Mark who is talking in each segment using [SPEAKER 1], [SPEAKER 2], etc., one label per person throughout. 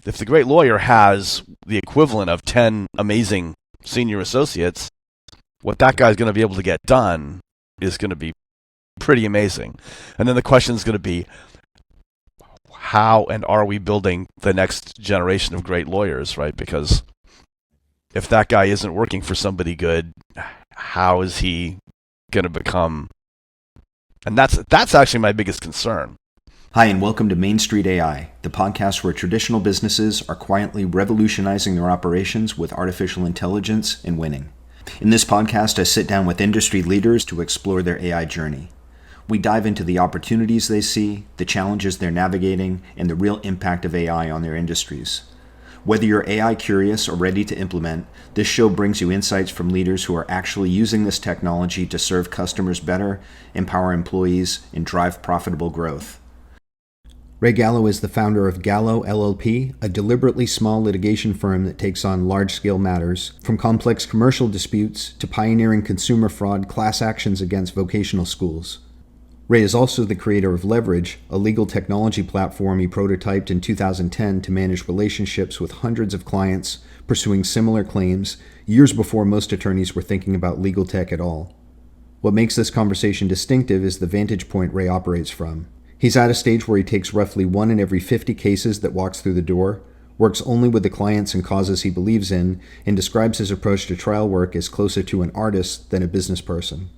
[SPEAKER 1] if the great lawyer has the equivalent of 10 amazing senior associates, what that guy's going to be able to get done is going to be pretty amazing. And then the question is going to be, how and are we building the next generation of great lawyers, right? Because if that guy isn't working for somebody good, how is he going to become? And that's actually my biggest concern.
[SPEAKER 2] Hi, and welcome to Main Street AI, the podcast where traditional businesses are quietly revolutionizing their operations with artificial intelligence and winning. In this podcast, I sit down with industry leaders to explore their AI journey. We dive into the opportunities they see, the challenges they're navigating, and the real impact of AI on their industries. Whether you're AI curious or ready to implement, this show brings you insights from leaders who are actually using this technology to serve customers better, empower employees, and drive profitable growth. Ray Gallo is the founder of Gallo LLP, a deliberately small litigation firm that takes on large-scale matters, from complex commercial disputes to pioneering consumer fraud class actions against vocational schools. Ray is also the creator of Leverage, a legal technology platform he prototyped in 2010 to manage relationships with hundreds of clients pursuing similar claims years before most attorneys were thinking about legal tech at all. What makes this conversation distinctive is the vantage point Ray operates from. He's at a stage where he takes roughly 1 in every 50 cases that walks through the door, works only with the clients and causes he believes in, and describes his approach to trial work as closer to an artist than a business person.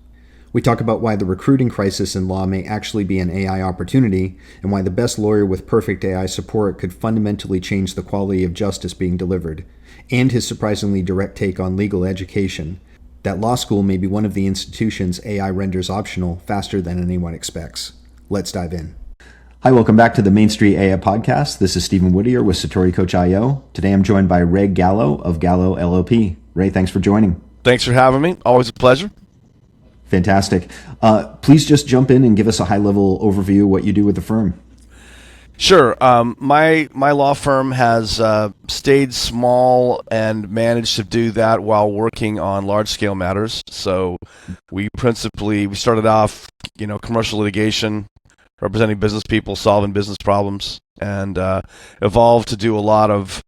[SPEAKER 2] We talk about why the recruiting crisis in law may actually be an AI opportunity, and why the best lawyer with perfect AI support could fundamentally change the quality of justice being delivered, and his surprisingly direct take on legal education, that law school may be one of the institutions AI renders optional faster than anyone expects. Let's dive in. Hi, welcome back to the Main Street AI podcast. This is Stephen Whittier with Satori Coach IO. Today I'm joined by Ray Gallo of Gallo LLP. Ray, thanks for joining.
[SPEAKER 1] Thanks for having me. Always a pleasure.
[SPEAKER 2] Fantastic. Please just jump in and give us a high-level overview of what you do with the firm.
[SPEAKER 1] Sure. My law firm has stayed small and managed to do that while working on large-scale matters. So we started off, commercial litigation, representing business people, solving business problems, and evolved to do a lot of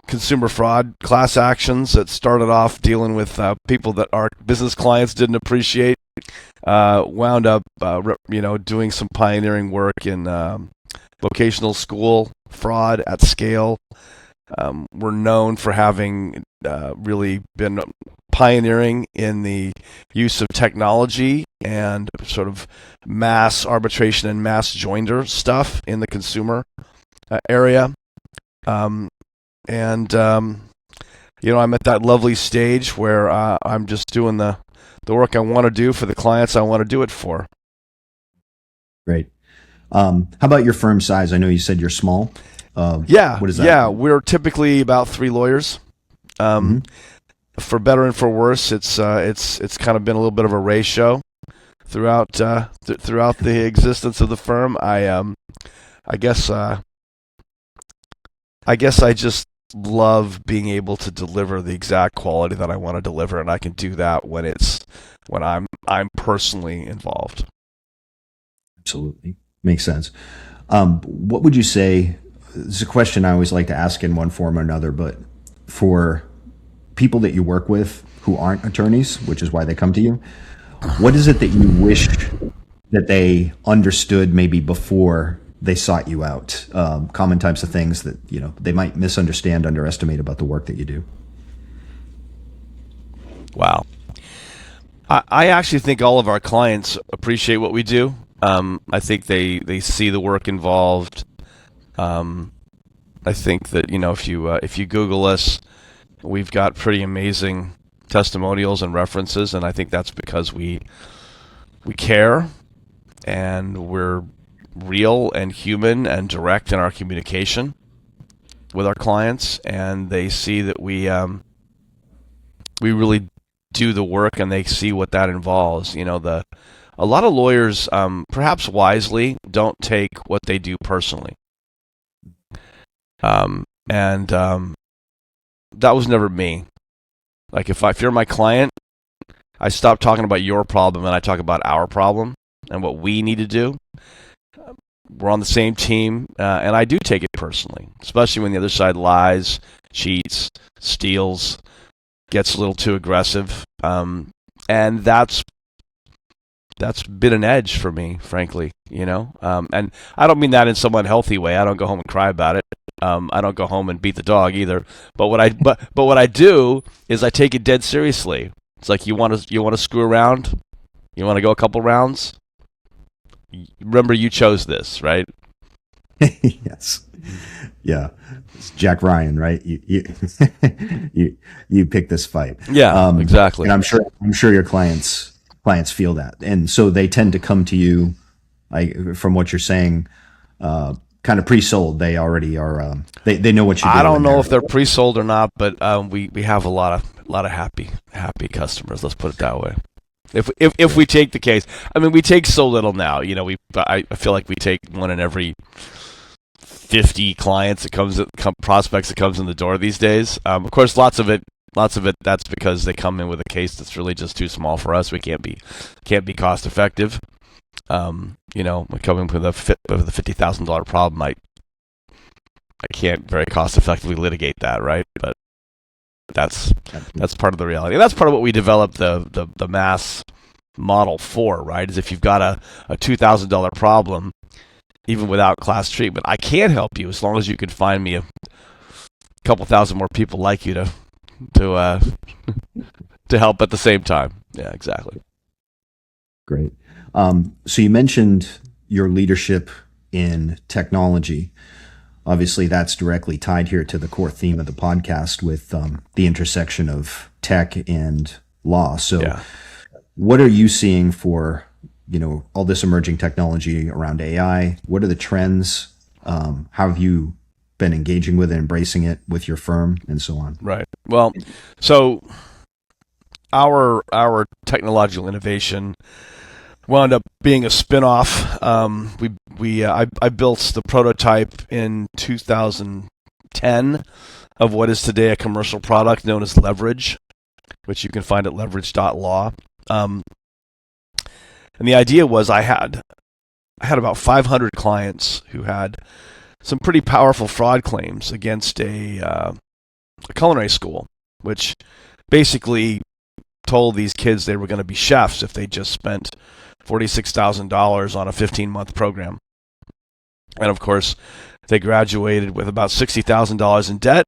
[SPEAKER 1] consumer fraud class actions that started off dealing with people that our business clients didn't appreciate. Wound up, doing some pioneering work in vocational school fraud at scale. We're known for having really been pioneering in the use of technology and sort of mass arbitration and mass joinder stuff in the consumer area. I'm at that lovely stage where I'm just doing the work I want to do for the clients I want to do it for.
[SPEAKER 2] Great. How about your firm size? I know you said you're small.
[SPEAKER 1] What is that? Yeah, we're typically about 3 lawyers. For better and for worse, it's kind of been a little bit of a ratio throughout the existence of the firm. I guess I just love being able to deliver the exact quality that I want to deliver, and I can do that when I'm personally involved.
[SPEAKER 2] Absolutely. Makes sense. What would you say, this is a question I always like to ask in one form or another, but for people that you work with who aren't attorneys, which is why they come to you, what is it that you wish that they understood maybe before they sought you out? Common types of things that they might misunderstand, underestimate about the work that you do.
[SPEAKER 1] Wow. I actually think all of our clients appreciate what we do. I think they see the work involved. I think that if you Google us, we've got pretty amazing testimonials and references, and I think that's because we care, and we're real and human and direct in our communication with our clients, and they see that we really do the work, and they see what that involves. A lot of lawyers, perhaps wisely, don't take what they do personally, and that was never me. Like if you're my client, I stop talking about your problem and I talk about our problem and what we need to do. we're on the same team, and I do take it personally, especially when the other side lies, cheats, steals, gets a little too aggressive, and that's been an edge for me, frankly, and I don't mean that in some unhealthy way. I don't go home and cry about it. I don't go home and beat the dog either. But what I do is I take it dead seriously. It's like, you want to screw around, you want to go a couple rounds. Remember, you chose this, right?
[SPEAKER 2] Yes. Yeah. It's Jack Ryan, right? You you picked this fight.
[SPEAKER 1] Yeah, exactly.
[SPEAKER 2] And I'm sure your clients feel that, and so they tend to come to you, from what you're saying, kind of pre-sold. They already are. They know what you do.
[SPEAKER 1] I don't know if they're pre-sold or not, but we have a lot of happy customers. Let's put it that way. If we take the case, I mean, we take so little now. I feel like we take one in every 50 clients prospects that comes in the door these days. Of course, lots of it. That's because they come in with a case that's really just too small for us. We can't be cost effective. We come in with a $50,000 problem. I can't very cost effectively litigate that, right? But that's part of the reality. And that's part of what we developed the mass model for, right? Is if you've got a $2,000 problem, even without class treatment, I can help you as long as you can find me a couple thousand more people like you to help at the same time. Yeah, exactly.
[SPEAKER 2] Great. So you mentioned your leadership in technology. Obviously, that's directly tied here to the core theme of the podcast with the intersection of tech and law. So yeah. What are you seeing for, all this emerging technology around AI? What are the trends? How have you been engaging with it, embracing it with your firm, and so on?
[SPEAKER 1] Right. Well, so our technological innovation wound up being a spin-off. I built the prototype in 2010 of what is today a commercial product known as Leverage, which you can find at leverage.law. And the idea was I had about 500 clients who had some pretty powerful fraud claims against a culinary school, which basically told these kids they were going to be chefs if they just spent $46,000 on a 15-month program. And of course, they graduated with about $60,000 in debt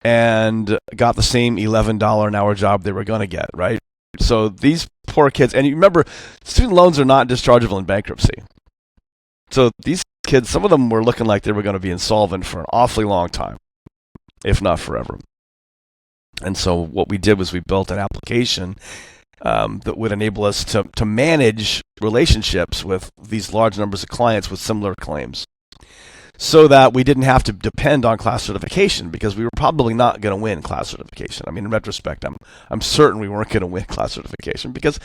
[SPEAKER 1] and got the same $11 an hour job they were going to get, right? So these poor kids, and you remember, student loans are not dischargeable in bankruptcy. So these kids, some of them were looking like they were going to be insolvent for an awfully long time, if not forever. And so what we did was we built an application that would enable us to manage relationships with these large numbers of clients with similar claims, so that we didn't have to depend on class certification, because we were probably not going to win class certification. I mean, in retrospect, I'm certain we weren't going to win class certification, because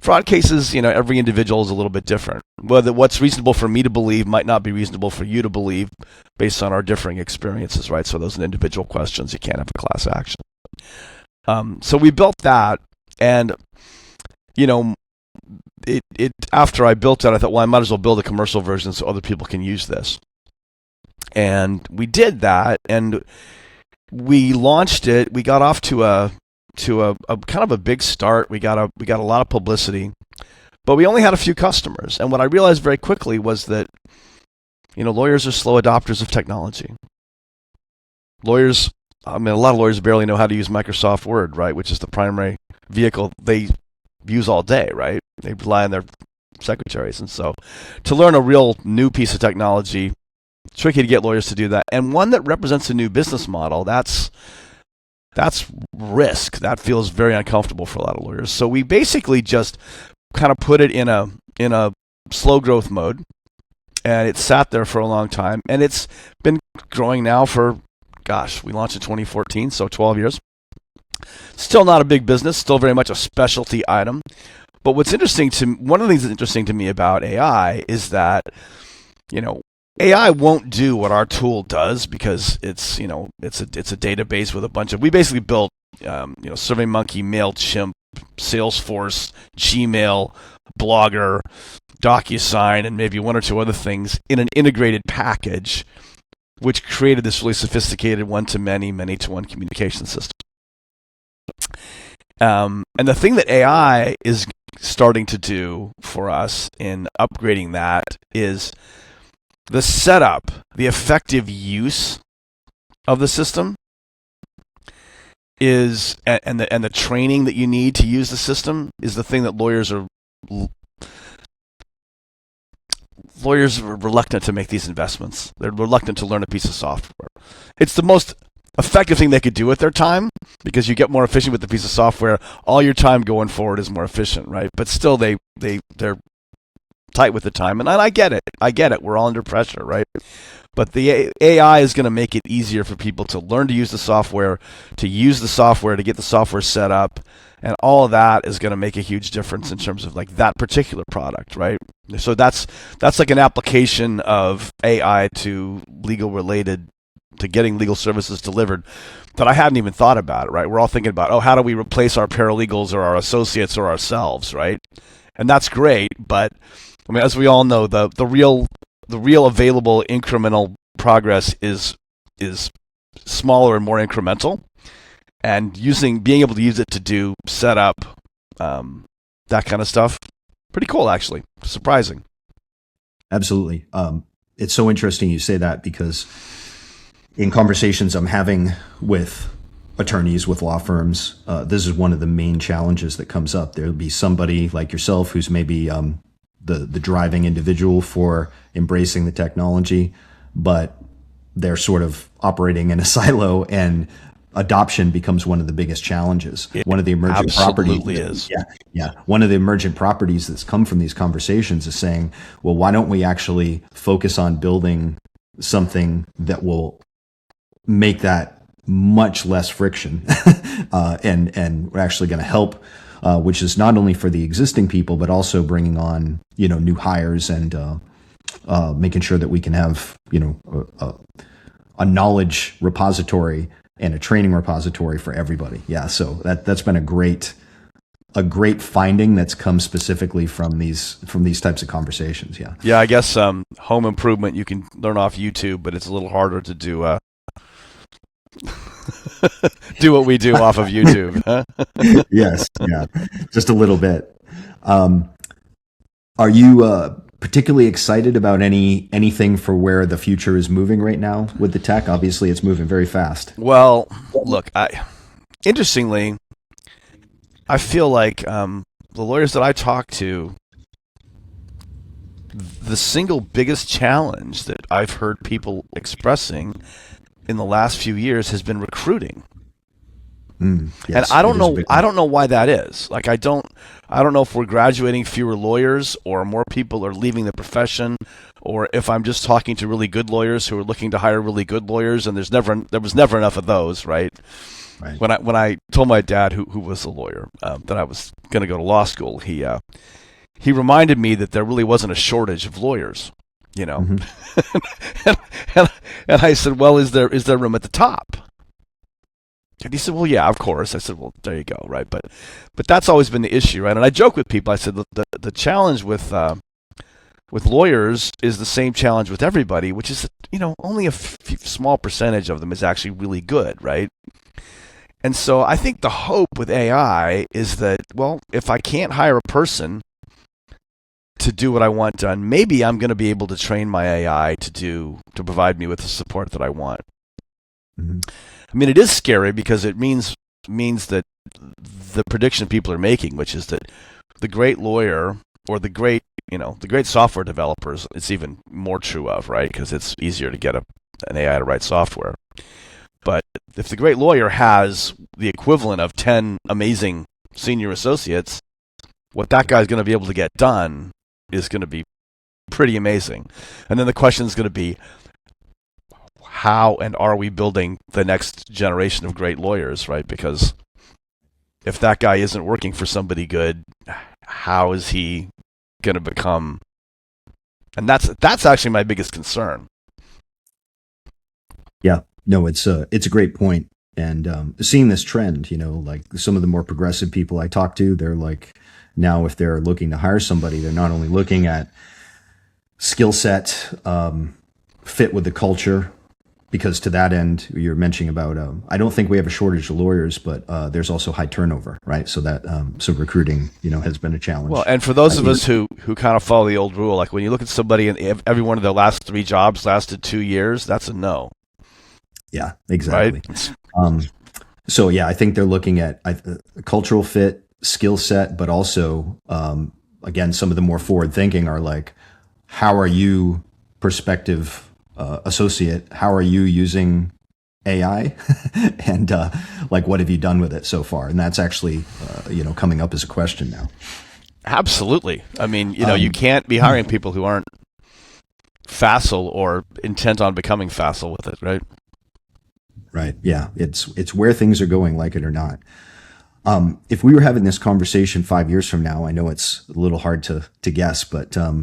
[SPEAKER 1] fraud cases, every individual is a little bit different. What's reasonable for me to believe might not be reasonable for you to believe based on our differing experiences, right? So those are individual questions. You can't have a class action. So we built that, and after I built it, I thought, well, I might as well build a commercial version so other people can use this. And we did that, and we launched it. We got off to a kind of a big start. We got a lot of publicity, but we only had a few customers. And what I realized very quickly was that, lawyers are slow adopters of technology. A lot of lawyers barely know how to use Microsoft Word, right, which is the primary vehicle they use all day, right? They rely on their secretaries. And so to learn a real new piece of technology, tricky to get lawyers to do that. And one that represents a new business model, that's risk. That feels very uncomfortable for a lot of lawyers. So we basically just kind of put it in a slow growth mode, and it sat there for a long time, and it's been growing now for, we launched in 2014, so 12 years. Still not a big business, still very much a specialty item. But one of the things that's interesting to me about AI is that, AI won't do what our tool does, because it's a database with a bunch of, we basically built, SurveyMonkey, MailChimp, Salesforce, Gmail, Blogger, DocuSign and maybe one or two other things in an integrated package, which created this really sophisticated one-to-many, many-to-one communication system. And the thing that AI is starting to do for us in upgrading that is the setup, the effective use of the system is, and the training that you need to use the system is the thing that lawyers are reluctant to make these investments. They're reluctant to learn a piece of software. It's the most effective thing they could do with their time because you get more efficient with the piece of software. All your time going forward is more efficient, right? But still, they're tight with the time, and I get it. We're all under pressure, right? But the AI is going to make it easier for people to learn to use the software, to get the software set up, and all of that is going to make a huge difference in terms of like that particular product, right? So that's like an application of AI to getting legal services delivered that I hadn't even thought about, right? We're all thinking about, how do we replace our paralegals or our associates or ourselves, right? And that's great, but I mean, as we all know, the real available incremental progress is smaller and more incremental, and being able to use it to do setup, that kind of stuff, pretty cool actually, surprising.
[SPEAKER 2] Absolutely. It's so interesting you say that because in conversations I'm having with attorneys, with law firms, this is one of the main challenges that comes up. There'll be somebody like yourself who's maybe the driving individual for embracing the technology, but they're sort of operating in a silo, and adoption becomes one of the biggest challenges. One of the emergent properties one of the emergent properties that's come from these conversations is saying, well, why don't we actually focus on building something that will make that much less friction, and we're actually going to help, which is not only for the existing people, but also bringing on, new hires and making sure that we can have, a knowledge repository and a training repository for everybody. Yeah. So that's been a great finding that's come specifically from these types of conversations. Yeah.
[SPEAKER 1] Yeah. I guess, home improvement, you can learn off YouTube, but it's a little harder to do, do what we do off of YouTube. Huh?
[SPEAKER 2] Yes. Yeah. Just a little bit. Are you, particularly excited about anything for where the future is moving right now with the tech? Obviously, it's moving very fast.
[SPEAKER 1] Well, look, interestingly, I feel like the lawyers that I talk to, the single biggest challenge that I've heard people expressing in the last few years has been recruiting.
[SPEAKER 2] Yes,
[SPEAKER 1] and I don't know why that is. Like, I don't know if we're graduating fewer lawyers or more people are leaving the profession, or if I'm just talking to really good lawyers who are looking to hire really good lawyers, and there was never enough of those, right?
[SPEAKER 2] Right.
[SPEAKER 1] When I told my dad, who was a lawyer, that I was going to go to law school, he reminded me that there really wasn't a shortage of lawyers,
[SPEAKER 2] Mm-hmm.
[SPEAKER 1] and I said, well, is there room at the top? And he said, well, yeah, of course. I said, well, there you go, right? But that's always been the issue, right? And I joke with people. I said the challenge with lawyers is the same challenge with everybody, which is only a small percentage of them is actually really good, right? And so I think the hope with AI is that, well, if I can't hire a person to do what I want done, maybe I'm going to be able to train my AI to provide me with the support that I want.
[SPEAKER 2] Mm-hmm.
[SPEAKER 1] I mean, it is scary because it means that the prediction people are making, which is that the great lawyer or the great software developers, it's even more true of, right? Because it's easier to get an AI to write software. But if the great lawyer has the equivalent of 10 amazing senior associates, what that guy's going to be able to get done is going to be pretty amazing. And then the question is going to be, how and are we building the next generation of great lawyers, right? Because if that guy isn't working for somebody good, how is he going to become? And that's actually my biggest concern.
[SPEAKER 2] Yeah, no, it's a great point. And seeing this trend, like some of the more progressive people I talk to, they're like, now if they're looking to hire somebody, they're not only looking at skill set, fit with the culture, because to that end, you're mentioning about, I don't think we have a shortage of lawyers, but there's also high turnover, right? So that so recruiting, has been a challenge.
[SPEAKER 1] Well, and for those of us who kind of follow the old rule, like when you look at somebody and every one of their last 3 jobs lasted 2 years, that's a no.
[SPEAKER 2] Yeah, exactly.
[SPEAKER 1] Right?
[SPEAKER 2] So yeah, I think they're looking at cultural fit, skill set, but also, again, some of the more forward thinking are like, how are you, prospective associate, how are you using AI? And like, what have you done with it so far? And that's actually, coming up as a question now.
[SPEAKER 1] Absolutely. I mean, you can't be hiring people who aren't facile or intent on becoming facile with it, right?
[SPEAKER 2] Right. Yeah. It's where things are going, like it or not. If we were having this conversation 5 years from now, I know it's a little hard to guess, but I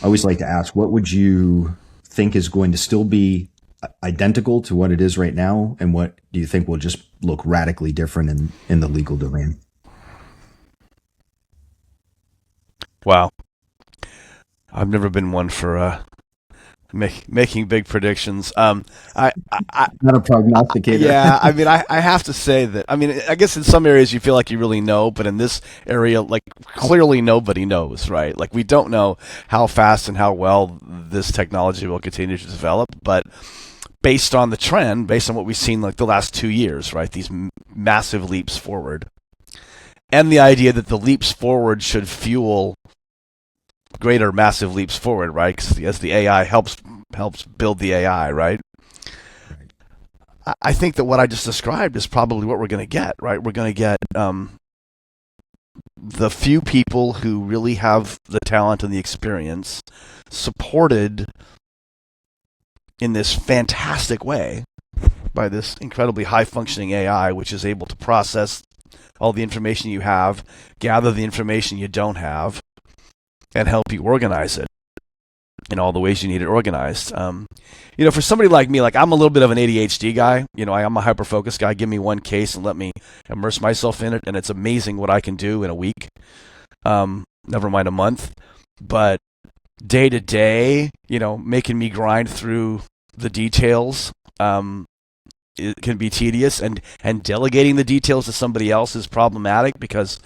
[SPEAKER 2] always like to ask, what would you think is going to still be identical to what it is right now, and what do you think will just look radically different in the legal domain?
[SPEAKER 1] Wow. I've never been one for making big predictions.
[SPEAKER 2] Not a prognosticator.
[SPEAKER 1] Yeah, I mean, I have to say that, I mean, I guess in some areas you feel like you really know, but in this area, like, clearly nobody knows, right? Like, we don't know how fast and how well this technology will continue to develop, but based on the trend, based on what we've seen like the last 2 years, right, these massive leaps forward, and the idea that the leaps forward should fuel greater massive leaps forward, right? Because as the AI helps build the AI, right? I think that what I just described is probably what we're going to get, right? We're going to get the few people who really have the talent and the experience supported in this fantastic way by this incredibly high-functioning AI, which is able to process all the information you have, gather the information you don't have, and help you organize it in all the ways you need it organized. For somebody like me, like I'm a little bit of an ADHD guy. I'm a hyper-focused guy. Give me one case and let me immerse myself in it, and it's amazing what I can do in a week. Never mind a month. But day to day, making me grind through the details, it can be tedious, and delegating the details to somebody else is problematic because,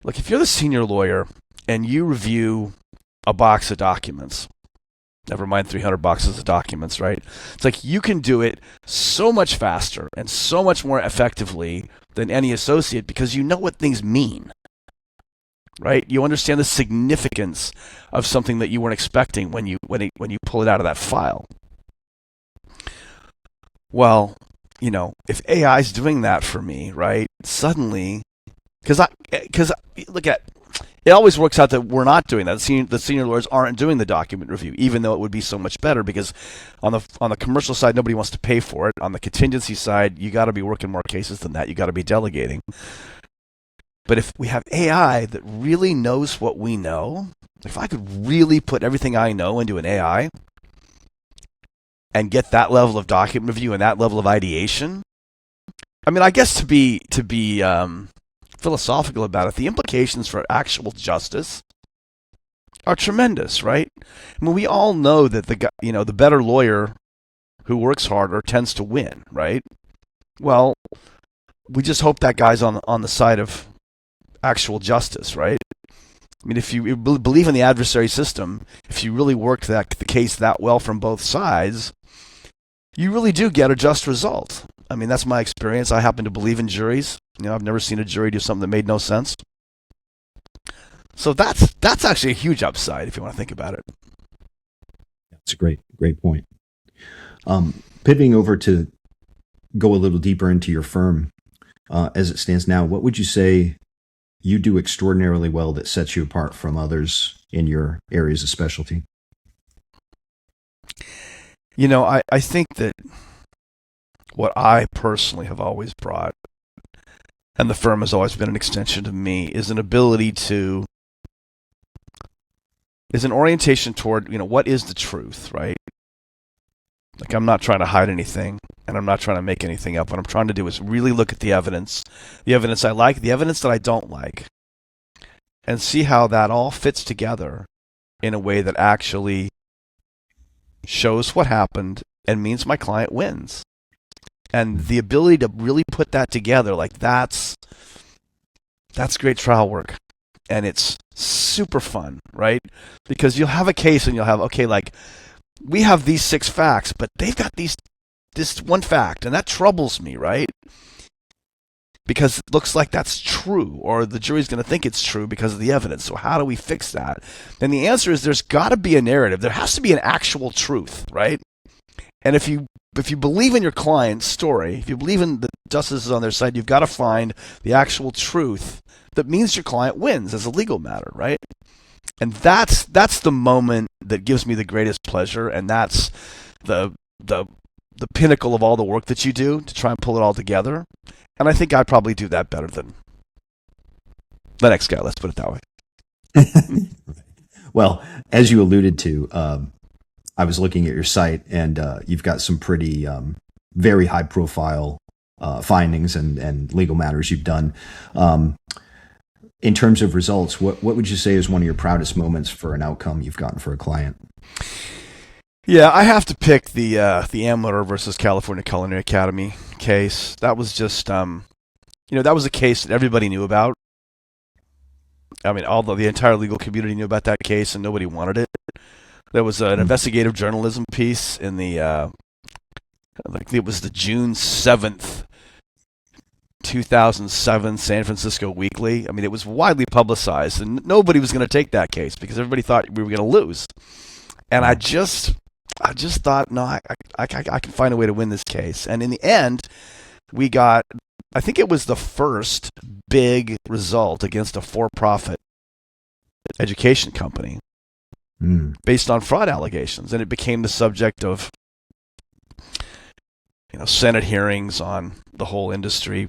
[SPEAKER 1] look, if you're the senior lawyer and you review a box of documents, never mind 300 boxes of documents, right? It's like you can do it so much faster and so much more effectively than any associate because you know what things mean, right? You understand the significance of something that you weren't expecting when you pull it out of that file. Well, if AI is doing that for me, right? Suddenly, because look at. It always works out that we're not doing that. The senior lawyers aren't doing the document review, even though it would be so much better because on the commercial side, nobody wants to pay for it. On the contingency side, you got to be working more cases than that. You got to be delegating. But if we have AI that really knows what we know, if I could really put everything I know into an AI and get that level of document review and that level of ideation, I mean, I guess to be philosophical about it, the implications for actual justice are tremendous, right? I mean, we all know that the better lawyer who works harder tends to win, right? Well, we just hope that guy's on the side of actual justice, right? I mean, if you believe in the adversary system, if you really work the case that well from both sides, you really do get a just result. I mean, that's my experience. I happen to believe in juries. I've never seen a jury do something that made no sense. So that's actually a huge upside if you want to think about it.
[SPEAKER 2] That's a great point. Pivoting over to go a little deeper into your firm, as it stands now, what would you say you do extraordinarily well that sets you apart from others in your areas of specialty?
[SPEAKER 1] I think that what I personally have always brought, and the firm has always been an extension to me, is an orientation toward, what is the truth, right? Like, I'm not trying to hide anything, and I'm not trying to make anything up. What I'm trying to do is really look at the evidence I like, the evidence that I don't like, and see how that all fits together in a way that actually shows what happened and means my client wins. And the ability to really put that together, like that's great trial work. And it's super fun, right? Because you'll have a case and you'll have, okay, like we have these 6 facts, but they've got this one fact, and that troubles me, right? Because it looks like that's true, or the jury's going to think it's true because of the evidence. So how do we fix that? And the answer is there's got to be a narrative. There has to be an actual truth, right? And if you believe in your client's story, if you believe in the justice is on their side, you've got to find the actual truth that means your client wins as a legal matter, right? And that's the moment that gives me the greatest pleasure, and that's the pinnacle of all the work that you do to try and pull it all together. And I think I probably do that better than the next guy, let's put it that way.
[SPEAKER 2] Well, as you alluded to, I was looking at your site, and you've got some pretty very high profile findings and legal matters you've done. In terms of results, what would you say is one of your proudest moments for an outcome you've gotten for a client?
[SPEAKER 1] Yeah, I have to pick the Amateur versus California Culinary Academy case. That was just, that was a case that everybody knew about. I mean, although the entire legal community knew about that case and nobody wanted it. There was an investigative journalism piece in the, I think it was the June 7th, 2007 San Francisco Weekly. I mean, it was widely publicized, and nobody was going to take that case because everybody thought we were going to lose. And I just thought, no, I can find a way to win this case. And in the end, we got, I think it was the first big result against a for-profit education company based on fraud allegations. And it became the subject of, Senate hearings on the whole industry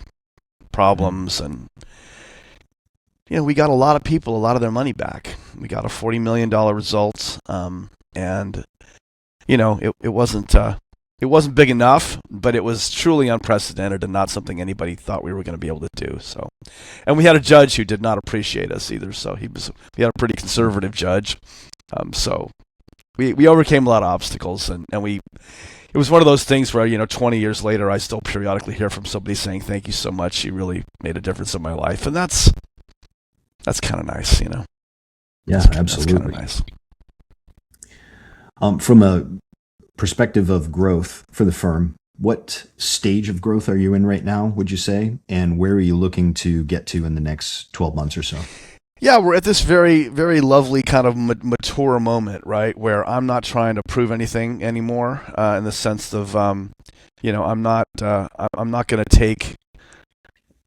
[SPEAKER 1] problems. And, we got a lot of people, a lot of their money back. We got a $40 million result. And it wasn't big enough, but it was truly unprecedented and not something anybody thought we were going to be able to do. So, and we had a judge who did not appreciate us either. So we had a pretty conservative judge. So we overcame a lot of obstacles, and it was one of those things where 20 years later, I still periodically hear from somebody saying, "Thank you so much. You really made a difference in my life," and that's kind of nice,
[SPEAKER 2] Yeah,
[SPEAKER 1] that's
[SPEAKER 2] absolutely.
[SPEAKER 1] kind of nice.
[SPEAKER 2] From a perspective of growth for the firm, what stage of growth are you in right now, would you say? And where are you looking to get to in the next 12 months or so?
[SPEAKER 1] Yeah, we're at this very, very lovely kind of mature moment, right, where I'm not trying to prove anything anymore in the sense of, I'm not going to take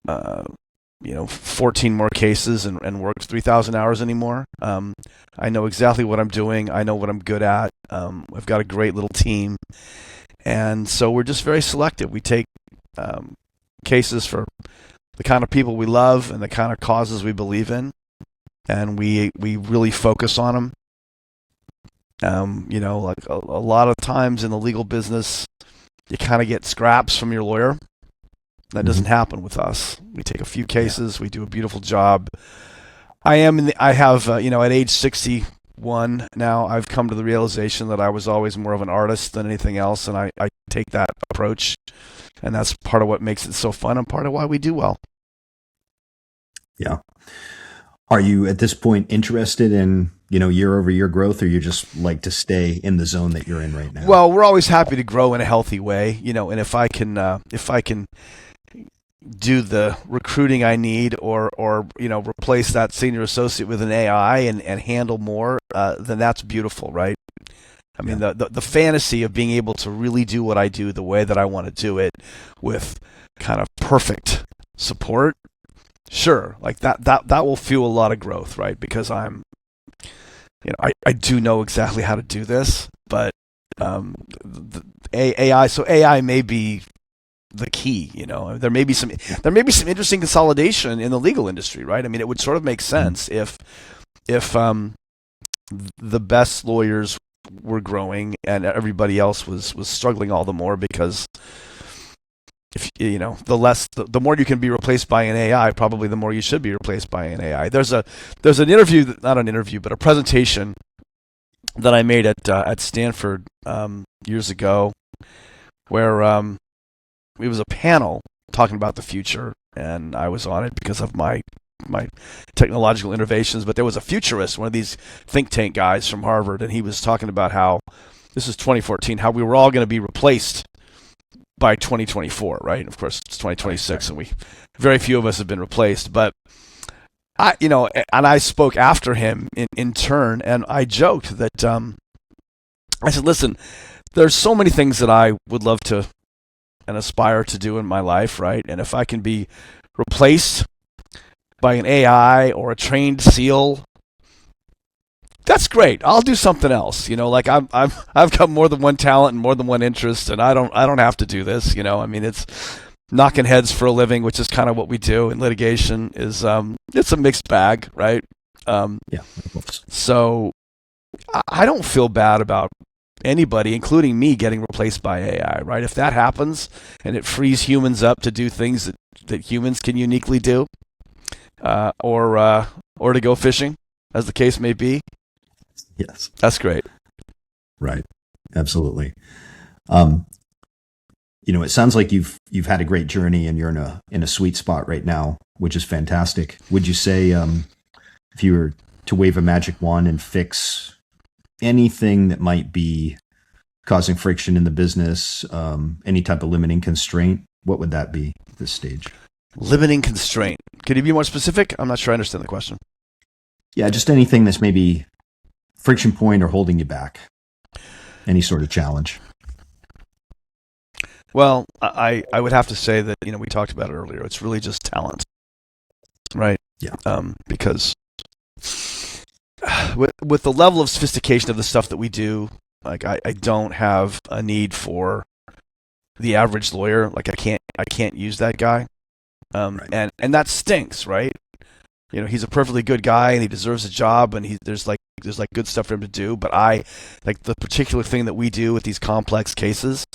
[SPEAKER 1] 14 more cases and work 3,000 hours anymore. I know exactly what I'm doing. I know what I'm good at. I've got a great little team. And so we're just very selective. We take cases for the kind of people we love and the kind of causes we believe in. And we really focus on them. Like a lot of times in the legal business, you kind of get scraps from your lawyer. That doesn't happen with us. We take a few cases. We do a beautiful job. I have at age 61 now, I've come to the realization that I was always more of an artist than anything else, and I take that approach, and that's part of what makes it so fun and part of why we do well.
[SPEAKER 2] Yeah. Are you at this point interested in, year over year growth, or you just like to stay in the zone that you're in right now?
[SPEAKER 1] Well, we're always happy to grow in a healthy way, and if I can do the recruiting I need or replace that senior associate with an AI and handle more, then that's beautiful, right? I mean, the fantasy of being able to really do what I do the way that I want to do it with kind of perfect support, sure, like that will fuel a lot of growth, right? Because I'm, I do know exactly how to do this, but the AI may be the key. There may be some interesting consolidation in the legal industry, right? I mean, it would sort of make sense if the best lawyers were growing and everybody else was struggling all the more because if the more you can be replaced by an AI, probably the more you should be replaced by an AI. There's an interview, not an interview, but a presentation that I made at Stanford years ago, where it was a panel talking about the future, and I was on it because of my technological innovations. But there was a futurist, one of these think tank guys from Harvard, and he was talking about how this is 2014, how we were all going to be replaced by 2024, right? Of course, it's 2026, and very few of us have been replaced. But I spoke after him in turn, and I joked that I said, listen, there's so many things that I would love to and aspire to do in my life, right? And if I can be replaced by an AI or a trained SEAL, that's great. I'll do something else. Like I've got more than one talent and more than one interest, and I don't have to do this. It's knocking heads for a living, which is kind of what we do in litigation. Is it's a mixed bag, right?
[SPEAKER 2] Yeah.
[SPEAKER 1] So I don't feel bad about anybody, including me, getting replaced by AI, right? If that happens and it frees humans up to do things that humans can uniquely do, or to go fishing, as the case may be.
[SPEAKER 2] Yes,
[SPEAKER 1] that's great.
[SPEAKER 2] Right, absolutely. It sounds like you've had a great journey, and you're in a sweet spot right now, which is fantastic. Would you say, if you were to wave a magic wand and fix anything that might be causing friction in the business, any type of limiting constraint, what would that be at this stage?
[SPEAKER 1] Limiting constraint. Could you be more specific? I'm not sure I understand the question.
[SPEAKER 2] Yeah, just anything that's maybe friction point or holding you back. Any sort of challenge.
[SPEAKER 1] Well, I would have to say that, we talked about it earlier. It's really just talent, right?
[SPEAKER 2] Yeah.
[SPEAKER 1] Because with the level of sophistication of the stuff that we do, like I don't have a need for the average lawyer. Like I can't use that guy.
[SPEAKER 2] Right.
[SPEAKER 1] And that stinks, right? He's a perfectly good guy and he deserves a job, and there's good stuff for him to do. But I like the particular thing that we do with these complex cases.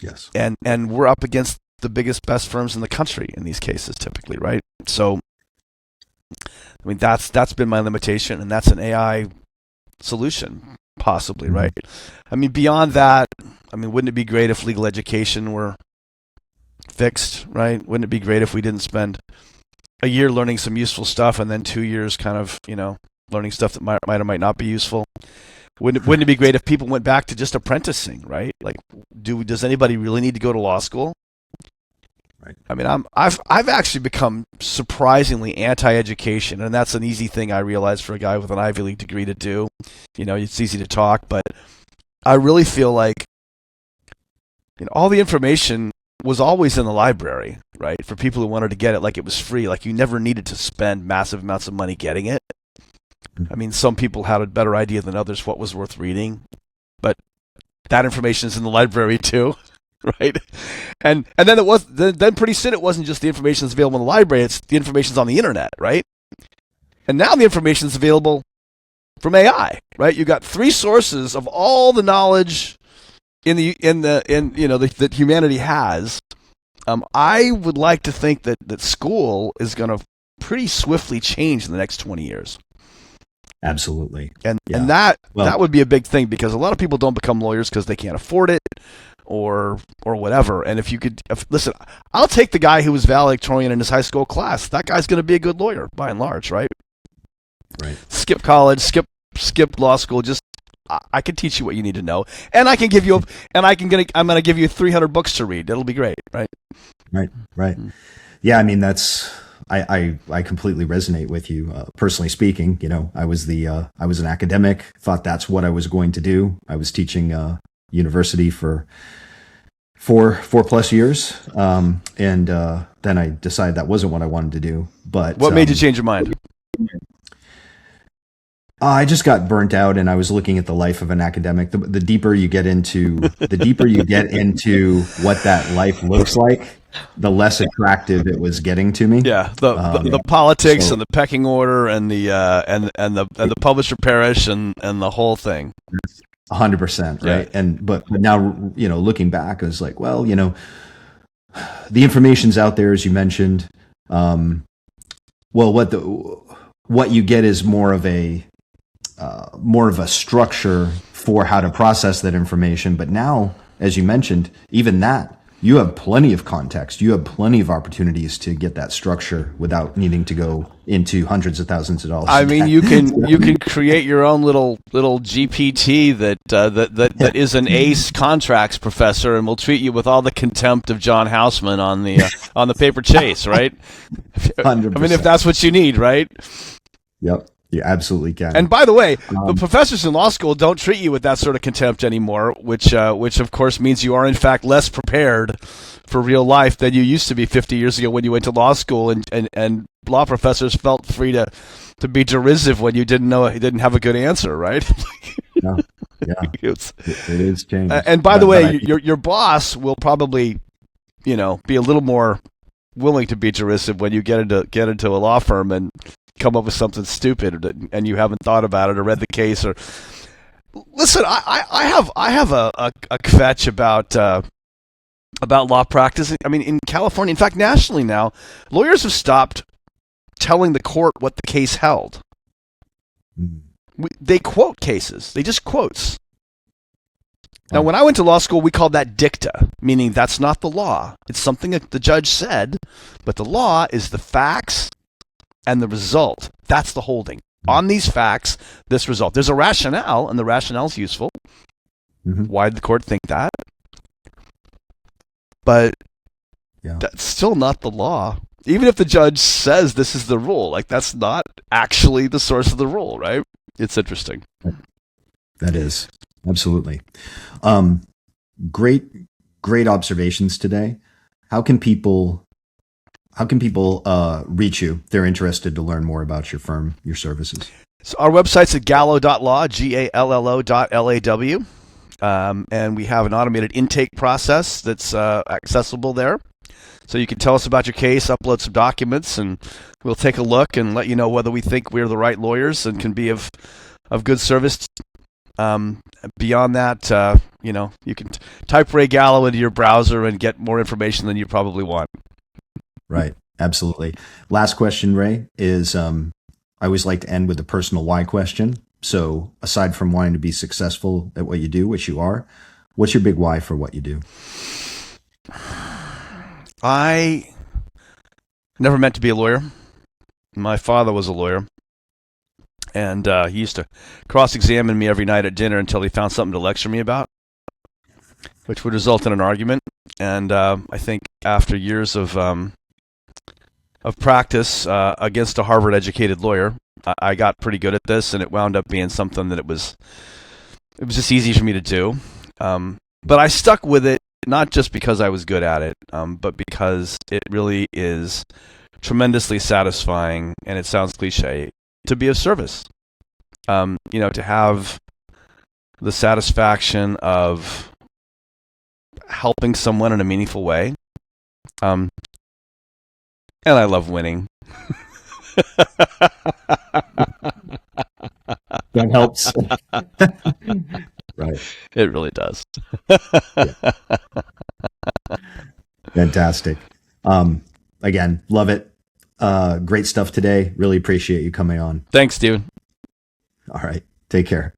[SPEAKER 2] Yes.
[SPEAKER 1] And we're up against the biggest, best firms in the country in these cases, typically, right? So, that's been my limitation, and that's an AI solution, possibly,
[SPEAKER 2] Mm-hmm.
[SPEAKER 1] right? Beyond that, wouldn't it be great if legal education were fixed, right? Wouldn't it be great if we didn't spend a year learning some useful stuff and then 2 years kind of, learning stuff that might or might not be useful? Wouldn't it be great if people went back to just apprenticing, right? Like, does anybody really need to go to law school?
[SPEAKER 2] Right.
[SPEAKER 1] I've actually become surprisingly anti-education, and that's an easy thing, I realize, for a guy with an Ivy League degree to do. It's easy to talk, but I really feel like all the information was always in the library, right? For people who wanted to get it, like it was free, like you never needed to spend massive amounts of money getting it. Some people had a better idea than others what was worth reading, but that information is in the library too, right? And then pretty soon it wasn't just the information that's available in the library; it's the information's on the internet, right? And now the information is available from AI, right? You got 3 sources of all the knowledge that humanity has. I would like to think that school is going to pretty swiftly change in the next 20 years.
[SPEAKER 2] Absolutely.
[SPEAKER 1] And that would be a big thing, because a lot of people don't become lawyers because they can't afford it or whatever. And listen, I'll take the guy who was valedictorian in his high school class. That guy's going to be a good lawyer by and large, right?
[SPEAKER 2] Right.
[SPEAKER 1] Skip college, skip law school. Just I can teach you what you need to know, and I can give you I'm going to give you 300 books to read. It'll be great, right?
[SPEAKER 2] Right. Yeah, that's. I completely resonate with you. Personally speaking, I was an academic, thought that's what I was going to do. I was teaching university for 4+ years, and then I decided that wasn't what I wanted to do. But
[SPEAKER 1] what made you change your mind?
[SPEAKER 2] I just got burnt out, and I was looking at the life of an academic. The deeper you get into what that life looks like, the less attractive it was getting to me.
[SPEAKER 1] Yeah, the politics and the pecking order and the publisher parish and the whole thing.
[SPEAKER 2] 100%, right?
[SPEAKER 1] Yeah.
[SPEAKER 2] But now looking back, I was like, well, the information's out there, as you mentioned. Well, what you get is more of a structure for how to process that information. But now, as you mentioned, even that, you have plenty of context. You have plenty of opportunities to get that structure without needing to go into hundreds of thousands of dollars.
[SPEAKER 1] I mean, you can create your own little GPT that is an ace contracts professor and will treat you with all the contempt of John Houseman on the paper chase, right?
[SPEAKER 2] 100%.
[SPEAKER 1] I mean, if that's what you need, right?
[SPEAKER 2] Yep. You absolutely can.
[SPEAKER 1] And by the way, the professors in law school don't treat you with that sort of contempt anymore, which of course means you are in fact less prepared for real life than you used to be 50 years ago when you went to law school, and law professors felt free to be derisive when you didn't have a good answer, right?
[SPEAKER 2] Yeah. it is changed.
[SPEAKER 1] And by the way, your boss will probably, be a little more willing to be derisive when you get into a law firm and come up with something stupid and you haven't thought about it or read the case. Or listen, I have a kvetch about law practice. I mean, in California, in fact, nationally now, lawyers have stopped telling the court what the case held. They quote cases. They just quotes. Now, when I went to law school, we called that dicta, meaning that's not the law. It's something that the judge said, but the law is the facts and the result. That's the holding. On these facts, this result. There's a rationale, and the rationale is useful.
[SPEAKER 2] Mm-hmm.
[SPEAKER 1] Why did the court think that? But that's still not the law. Even if the judge says this is the rule, like that's not actually the source of the rule, right? It's interesting.
[SPEAKER 2] That is. Absolutely. Great observations today. How can people reach you if they're interested to learn more about your firm, your services?
[SPEAKER 1] So our website's at gallo.law, GALLO.LAW. And we have an automated intake process that's accessible there. So you can tell us about your case, upload some documents, and we'll take a look and let you know whether we think we're the right lawyers and can be of good service. Beyond that, you can type Ray Gallo into your browser and get more information than you probably want.
[SPEAKER 2] Right. Absolutely. Last question, Ray, is I always like to end with a personal why question. So aside from wanting to be successful at what you do, which you are, what's your big why for what you do?
[SPEAKER 1] I never meant to be a lawyer. My father was a lawyer. And he used to cross-examine me every night at dinner until he found something to lecture me about, which would result in an argument. And I think after years of practice against a Harvard-educated lawyer, I got pretty good at this, and it wound up being something that it was just easy for me to do. But I stuck with it, not just because I was good at it, but because it really is tremendously satisfying, and it sounds cliche, to be of service. To have the satisfaction of helping someone in a meaningful way. And I love winning.
[SPEAKER 2] That helps. Right.
[SPEAKER 1] It really does.
[SPEAKER 2] Fantastic. Again, love it. Great stuff today. Really appreciate you coming on.
[SPEAKER 1] Thanks, Steven.
[SPEAKER 2] All right. Take care.